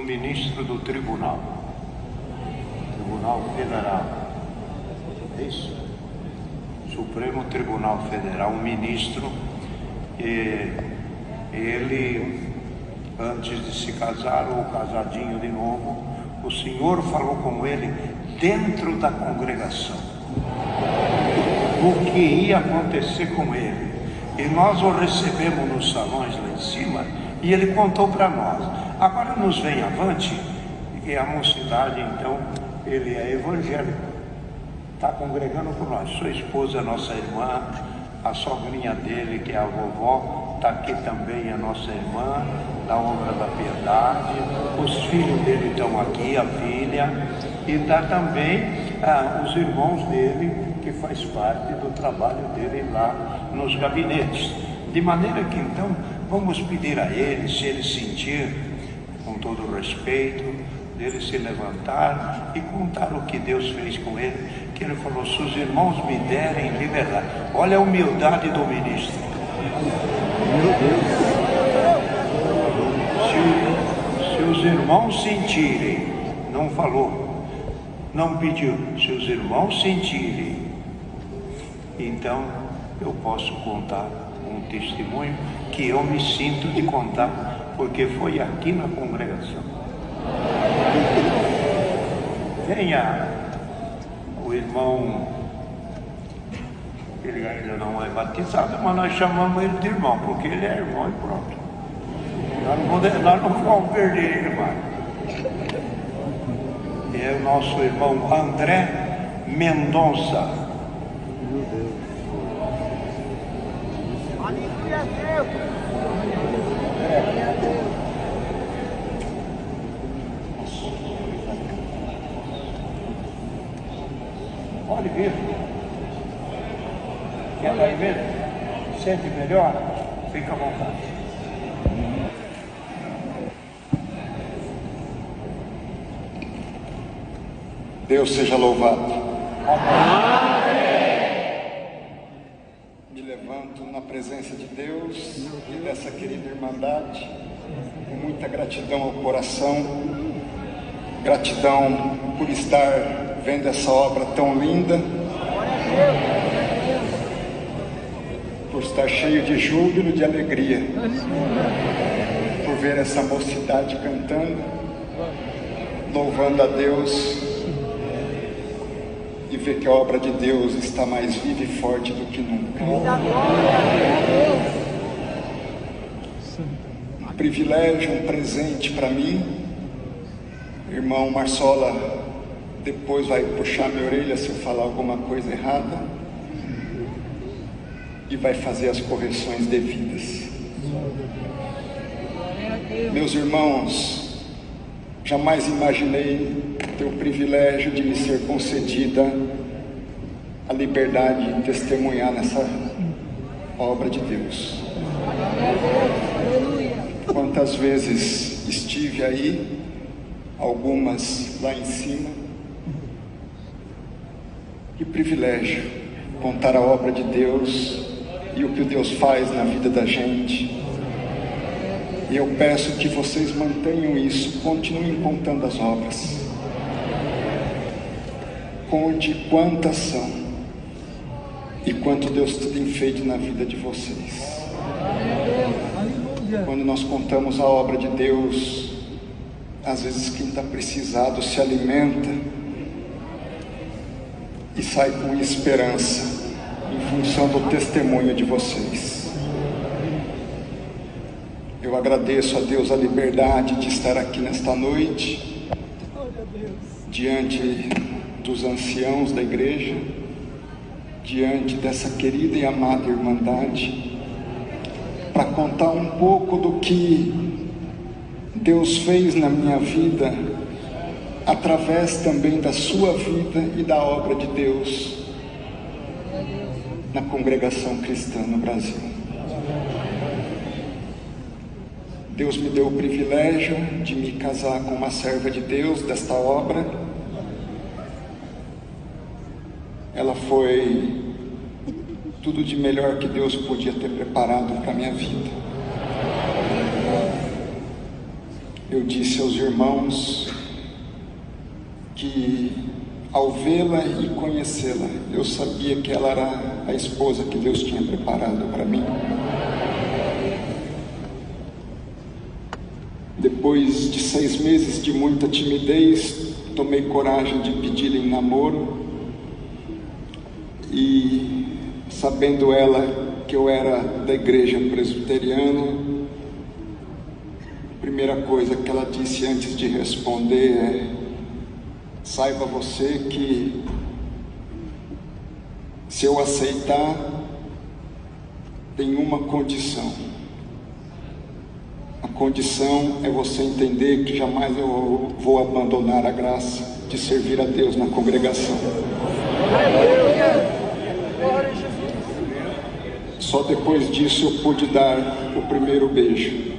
ministro do Tribunal Federal, é isso? Supremo Tribunal Federal, um ministro, e ele, antes de se casar ou casadinho de novo, o Senhor falou com ele dentro da congregação o que ia acontecer com ele, e nós o recebemos nos salões lá em cima e ele contou para nós. Agora nos vem avante, e a mocidade, então, ele é evangélico, está congregando com nós. Sua esposa é nossa irmã, a sogrinha dele, que é a vovó, está aqui também, a nossa irmã, da Obra da Piedade. Os filhos dele estão aqui, a filha, e está também os irmãos dele, que faz parte do trabalho dele lá nos gabinetes. De maneira que, então, vamos pedir a ele, se ele sentir, com todo o respeito, dele se levantar e contar o que Deus fez com ele, que ele falou: se os irmãos me derem liberdade. Olha a humildade do ministro. Se os irmãos sentirem, não falou, não pediu, se os irmãos sentirem, então eu posso contar um testemunho que eu me sinto de contar, porque foi aqui na congregação. Venha o irmão, ele ainda não é batizado, mas nós chamamos ele de irmão, porque ele é irmão e pronto. Nós não vamos perder ele mais. É o nosso irmão André Mendonça. Aleluia a Deus! Pode vir. Quer daí mesmo? Sente melhor? Fica à vontade. Deus seja louvado. Amém. Me levanto na presença de Deus e dessa querida irmandade, com muita gratidão ao coração, gratidão por estar vendo essa obra tão linda, por estar cheio de júbilo, de alegria, por ver essa mocidade cantando, louvando a Deus, e ver que a obra de Deus está mais viva e forte do que nunca. Um privilégio, um presente para mim. Irmão Marsola depois vai puxar minha orelha se eu falar alguma coisa errada e vai fazer as correções devidas. Meus irmãos, jamais imaginei ter o privilégio de me ser concedida a liberdade de testemunhar nessa obra de Deus. Quantas vezes estive aí, algumas lá em cima. Que privilégio contar a obra de Deus e o que Deus faz na vida da gente. E eu peço que vocês mantenham isso, continuem contando as obras. Conte quantas são e quanto Deus tem feito na vida de vocês. Quando nós contamos a obra de Deus, às vezes quem está precisado se alimenta e sai com esperança em função do testemunho de vocês. Eu agradeço a Deus a liberdade de estar aqui nesta noite, diante dos anciãos da igreja, diante dessa querida e amada irmandade, para contar um pouco do que Deus fez na minha vida, através também da sua vida e da obra de Deus na congregação cristã no Brasil. Deus me deu o privilégio de me casar com uma serva de Deus desta obra. Ela foi tudo de melhor que Deus podia ter preparado para a minha vida. eu disse aos irmãos que, ao vê-la e conhecê-la, eu sabia que ela era a esposa que Deus tinha preparado para mim. Depois de 6 meses de muita timidez, tomei coragem de pedir em namoro, e sabendo ela que eu era da igreja presbiteriana, a primeira coisa que ela disse antes de responder é: saiba você que, se eu aceitar, tem uma condição. A condição é você entender que jamais eu vou abandonar a graça de servir a Deus na congregação. Só depois disso eu pude dar o primeiro beijo.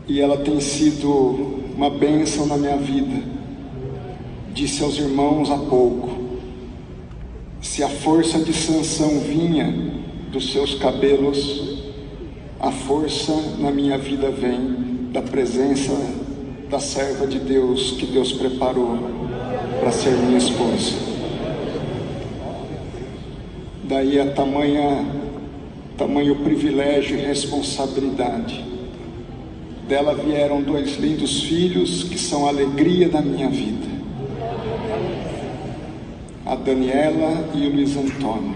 E ela tem sido uma bênção na minha vida. Disse aos irmãos há pouco: se a força de Sansão vinha dos seus cabelos, a força na minha vida vem da presença da serva de Deus que Deus preparou para ser minha esposa. Daí a tamanho privilégio e responsabilidade. Dela vieram 2 lindos filhos que são a alegria da minha vida: a Daniela e o Luiz Antônio.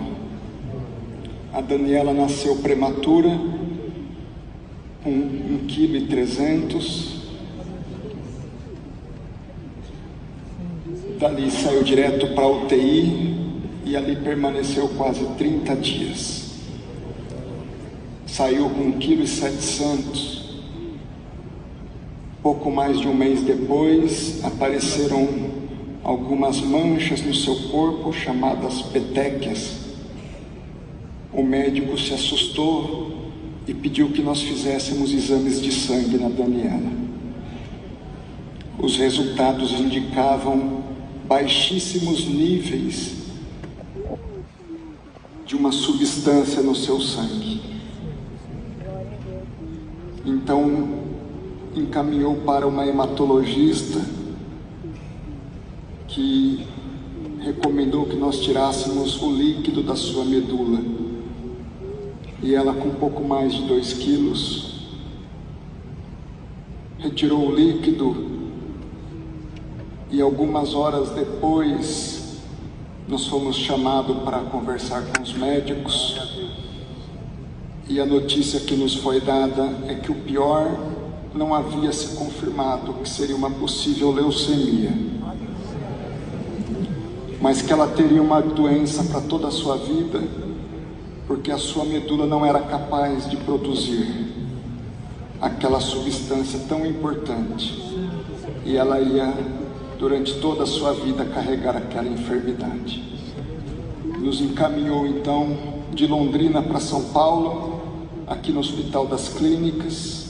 A Daniela nasceu prematura, com 1,3 kg. Dali saiu direto para a UTI e ali permaneceu quase 30 dias. Saiu com 1,7 kg. Pouco mais de um mês depois, apareceram algumas manchas no seu corpo, chamadas petequias. O médico se assustou e pediu que nós fizéssemos exames de sangue na Daniela. Os resultados indicavam baixíssimos níveis de uma substância no seu sangue. Então, encaminhou para uma hematologista, que recomendou que nós tirássemos o líquido da sua medula. E ela, com pouco mais de 2 quilos, retirou o líquido, e algumas horas depois nós fomos chamados para conversar com os médicos, e a notícia que nos foi dada é que o pior não havia se confirmado, que seria uma possível leucemia, mas que ela teria uma doença para toda a sua vida, porque a sua medula não era capaz de produzir aquela substância tão importante, e ela ia, durante toda a sua vida, carregar aquela enfermidade. Nos encaminhou então de Londrina para São Paulo, aqui no Hospital das Clínicas.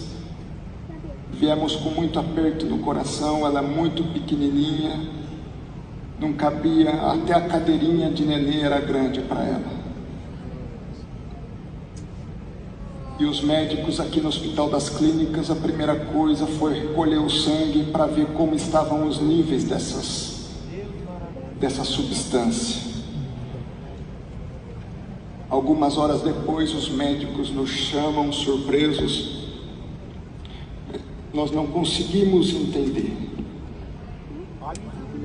Viemos com muito aperto no coração, ela é muito pequenininha, não cabia, até a cadeirinha de nenê era grande para ela. E os médicos aqui no Hospital das Clínicas, a primeira coisa foi recolher o sangue para ver como estavam os níveis dessa substância. Algumas horas depois, os médicos nos chamam surpresos. Nós não conseguimos entender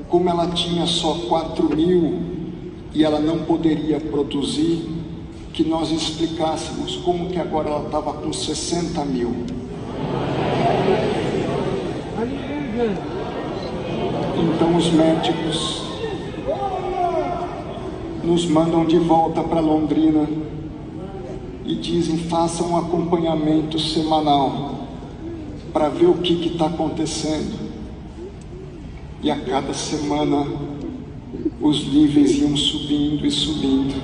como ela tinha só 4.000 e ela não poderia produzir, que nós explicássemos como que agora ela estava com 60.000. Então os médicos nos mandam de volta para Londrina e dizem: façam um acompanhamento semanal para ver o que está acontecendo. E a cada semana os níveis iam subindo e subindo,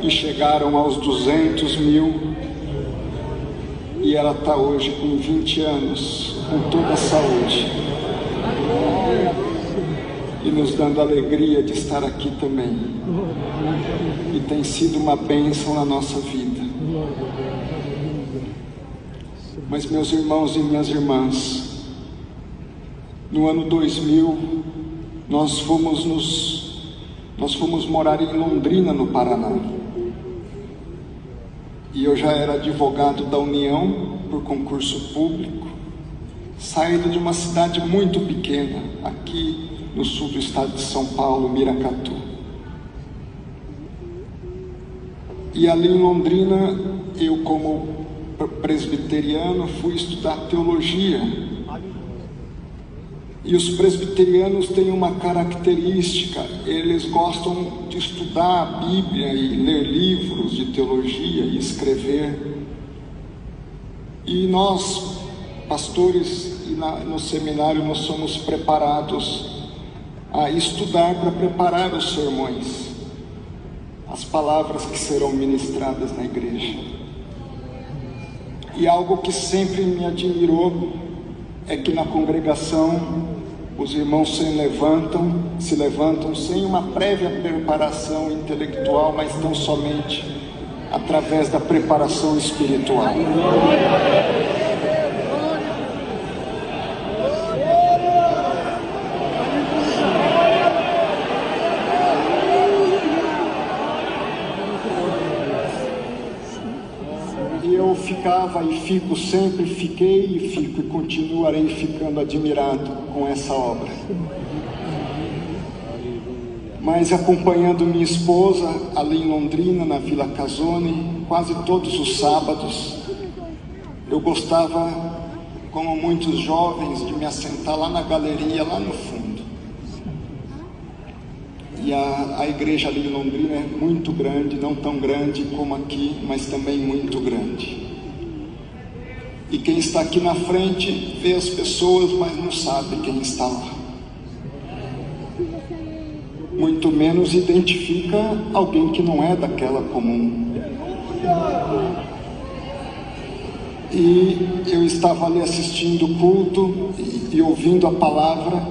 e chegaram aos 200.000, e ela está hoje com 20 anos, com toda a saúde, e nos dando a alegria de estar aqui também, e tem sido uma bênção na nossa vida. Mas, meus irmãos e minhas irmãs, no ano 2000, nós fomos morar em Londrina, no Paraná. E eu já era advogado da União por concurso público, saído de uma cidade muito pequena, aqui no sul do estado de São Paulo, Miracatu. E ali em Londrina, eu como presbiteriano fui estudar teologia. E os presbiterianos têm uma característica: eles gostam de estudar a Bíblia e ler livros de teologia e escrever. E nós, pastores, no seminário, nós somos preparados a estudar para preparar os sermões, as palavras que serão ministradas na igreja. E algo que sempre me admirou é que na congregação os irmãos se levantam sem uma prévia preparação intelectual, mas tão somente através da preparação espiritual. Eu ficava e fico, sempre fiquei e fico e continuarei ficando admirado com essa obra. Mas acompanhando minha esposa ali em Londrina, na Vila Casone, quase todos os sábados, eu gostava, como muitos jovens, de me assentar lá na galeria, lá no fundo. E a igreja ali em Londrina é muito grande, não tão grande como aqui, mas também muito grande. E quem está aqui na frente vê as pessoas, mas não sabe quem está lá. Muito menos identifica alguém que não é daquela comum. E eu estava ali assistindo o culto e ouvindo a palavra,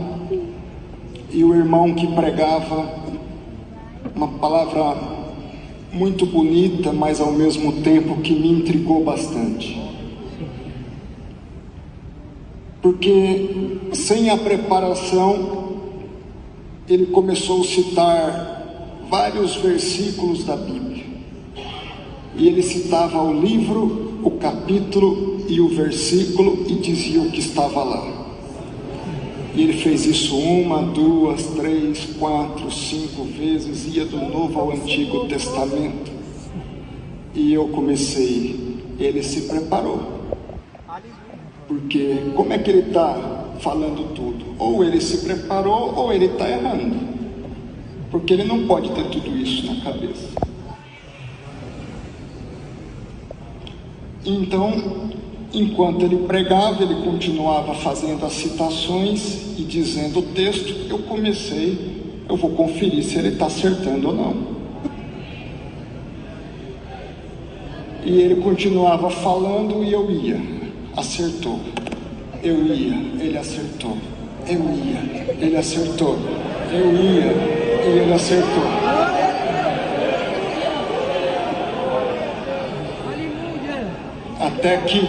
e o irmão que pregava uma palavra muito bonita, mas ao mesmo tempo que me intrigou bastante. Porque sem a preparação, ele começou a citar vários versículos da Bíblia. E ele citava o livro, o capítulo e o versículo e dizia o que estava lá. E ele fez isso 1, 2, 3, 4, 5 vezes, ia do Novo ao Antigo Testamento. E eu comecei, ele se preparou. Porque como é que ele está falando tudo? Ou ele se preparou, ou ele está errando. Porque ele não pode ter tudo isso na cabeça. Então, enquanto ele pregava, ele continuava fazendo as citações e dizendo o texto. Eu vou conferir se ele está acertando ou não. E ele continuava falando e eu ia. Acertou. Eu ia, ele acertou. Eu ia, ele acertou. Eu ia e ele acertou. Até que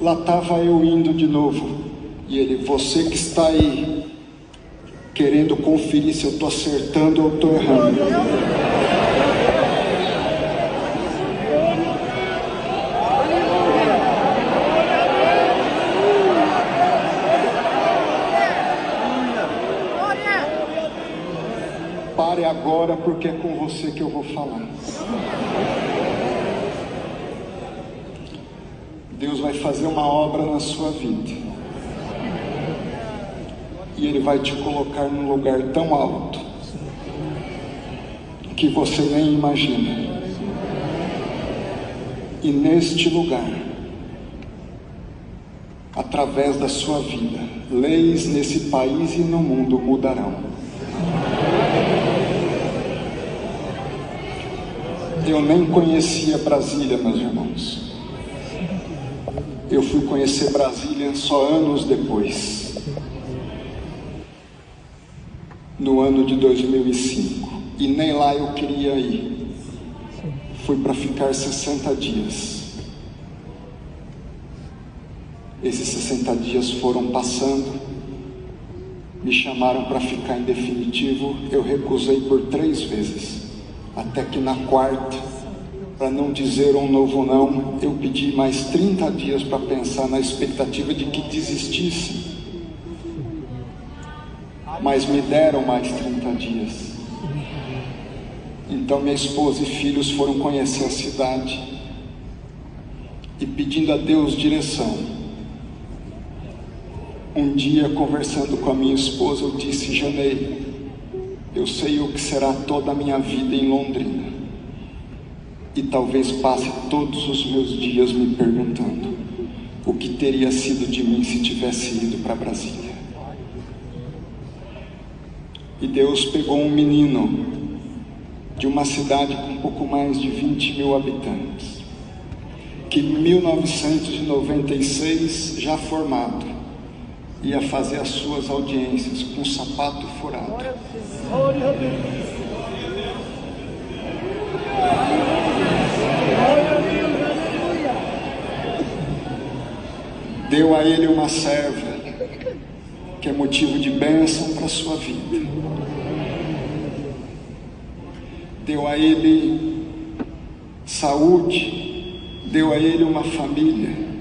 lá estava eu indo de novo. E ele: você que está aí querendo conferir se eu estou acertando ou estou errando. Pare agora, porque é com você que eu vou falar. Deus vai fazer uma obra na sua vida. E Ele vai te colocar num lugar tão alto que você nem imagina. E neste lugar, através da sua vida, leis nesse país e no mundo mudarão. Eu nem conhecia Brasília, meus irmãos. Eu fui conhecer Brasília só anos depois, no ano de 2005, e nem lá eu queria ir. Fui para ficar 60 dias. Esses 60 dias foram passando, me chamaram para ficar em definitivo, eu recusei por 3 vezes, até que na quarta, para não dizer um novo não, eu pedi mais 30 dias para pensar, na expectativa de que desistisse, mas me deram mais 30 dias. Então minha esposa e filhos foram conhecer a cidade, e pedindo a Deus direção. Um dia, conversando com a minha esposa, eu disse: Janei, eu sei o que será toda a minha vida em Londrina, e talvez passe todos os meus dias me perguntando o que teria sido de mim se tivesse ido para Brasília. E Deus pegou um menino de uma cidade com um pouco mais de 20 mil habitantes, que em 1996, já formado, ia fazer as suas audiências com o sapato furado. Deu a ele uma serva, que é motivo de bênção para a sua vida. Deu a ele saúde, deu a ele uma família,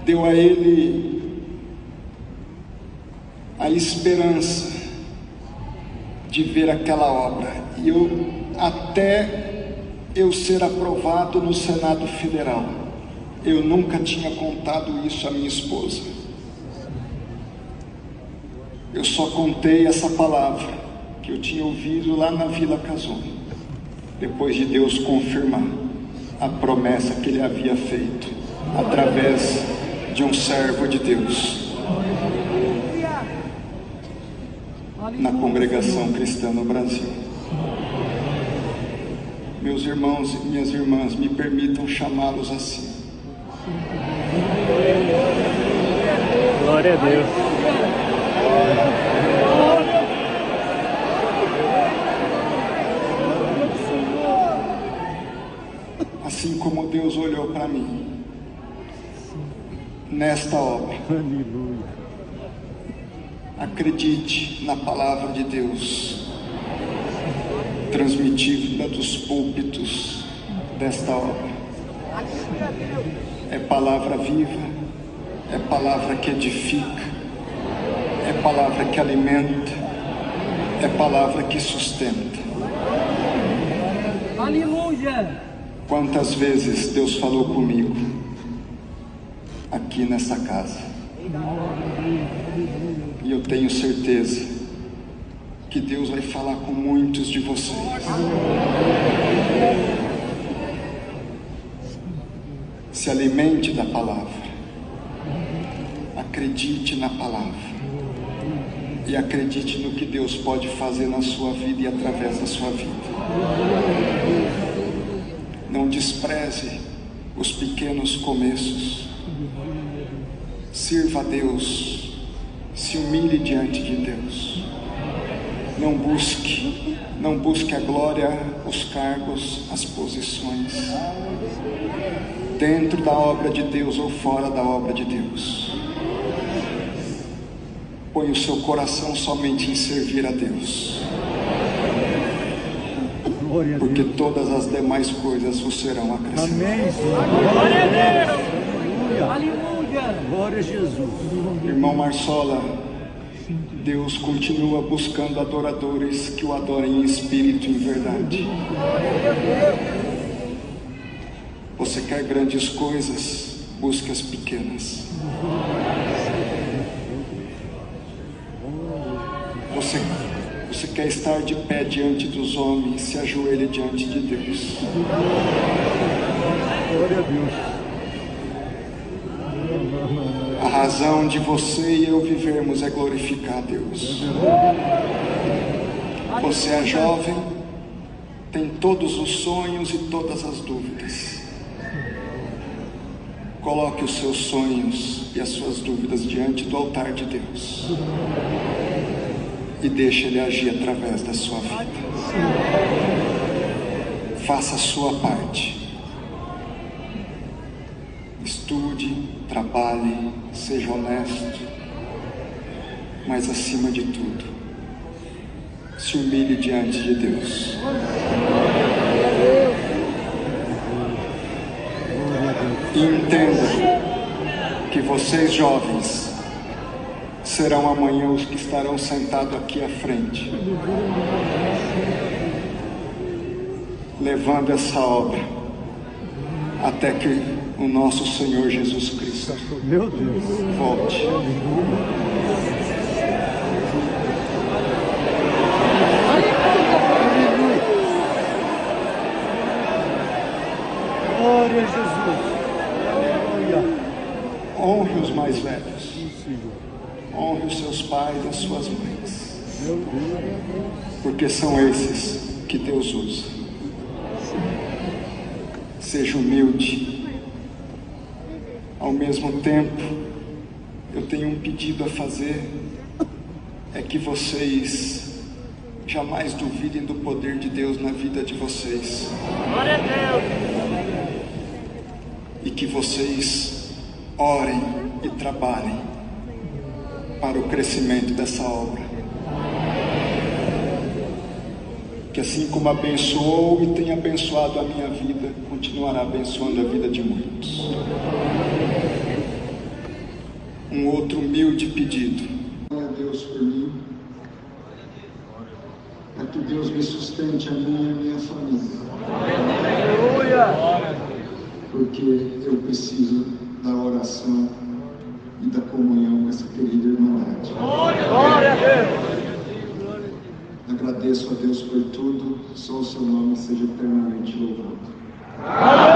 deu a ele a esperança de ver aquela obra. E até eu ser aprovado no Senado Federal, eu nunca tinha contado isso à minha esposa. Eu só contei essa palavra que eu tinha ouvido lá na Vila Casone, depois de Deus confirmar a promessa que Ele havia feito através de um servo de Deus na congregação cristã no Brasil. Meus irmãos e minhas irmãs, me permitam chamá-los assim. Glória a Deus. Assim como Deus olhou para mim nesta obra. Aleluia. Acredite na palavra de Deus transmitida dos púlpitos desta obra. É palavra viva, é palavra que edifica, é palavra que alimenta, é palavra que sustenta. Aleluia. Quantas vezes Deus falou comigo aqui nessa casa, e eu tenho certeza que Deus vai falar com muitos de vocês. Se alimente da palavra, acredite na palavra e acredite no que Deus pode fazer na sua vida e através da sua vida. Não despreze os pequenos começos. Sirva a Deus, se humilhe diante de Deus. Não busque a glória, os cargos, as posições, dentro da obra de Deus ou fora da obra de Deus. Põe o seu coração somente em servir a Deus, porque todas as demais coisas vos serão acrescentadas. Amém. Glória a Deus. Aleluia. Glória a Jesus. Irmão Marsola, Deus continua buscando adoradores que o adorem em espírito e em verdade. Você quer grandes coisas? Busque as pequenas. Você quer estar de pé diante dos homens? Se ajoelhe diante de Deus. Glória a Deus. A razão de você e eu vivermos é glorificar a Deus. Você é jovem, tem todos os sonhos e todas as dúvidas. Coloque os seus sonhos e as suas dúvidas diante do altar de Deus e deixe Ele agir através da sua vida. Faça a sua parte. estude, trabalhe, seja honesto, mas acima de tudo, se humilhe diante de Deus. E entenda que vocês jovens serão amanhã os que estarão sentados aqui à frente, levando essa obra até que o nosso Senhor Jesus Cristo volte. Glória a Jesus. Honre os mais velhos. Honre os seus pais e as suas mães. Porque são esses que Deus usa. Seja humilde. Ao mesmo tempo, eu tenho um pedido a fazer. É que vocês jamais duvidem do poder de Deus na vida de vocês. Glória a Deus. E que vocês orem e trabalhem para o crescimento dessa obra. Que assim como abençoou e tem abençoado a minha vida, continuará abençoando a vida de muitos. Um outro humilde pedido. Glória a Deus por mim. É que Deus me sustente a mim e a minha família. Aleluia. Porque eu preciso da oração e da comunhão com essa querida irmandade. Glória a Deus. Agradeço a Deus por tudo, só o seu nome seja eternamente louvado. Aleluia.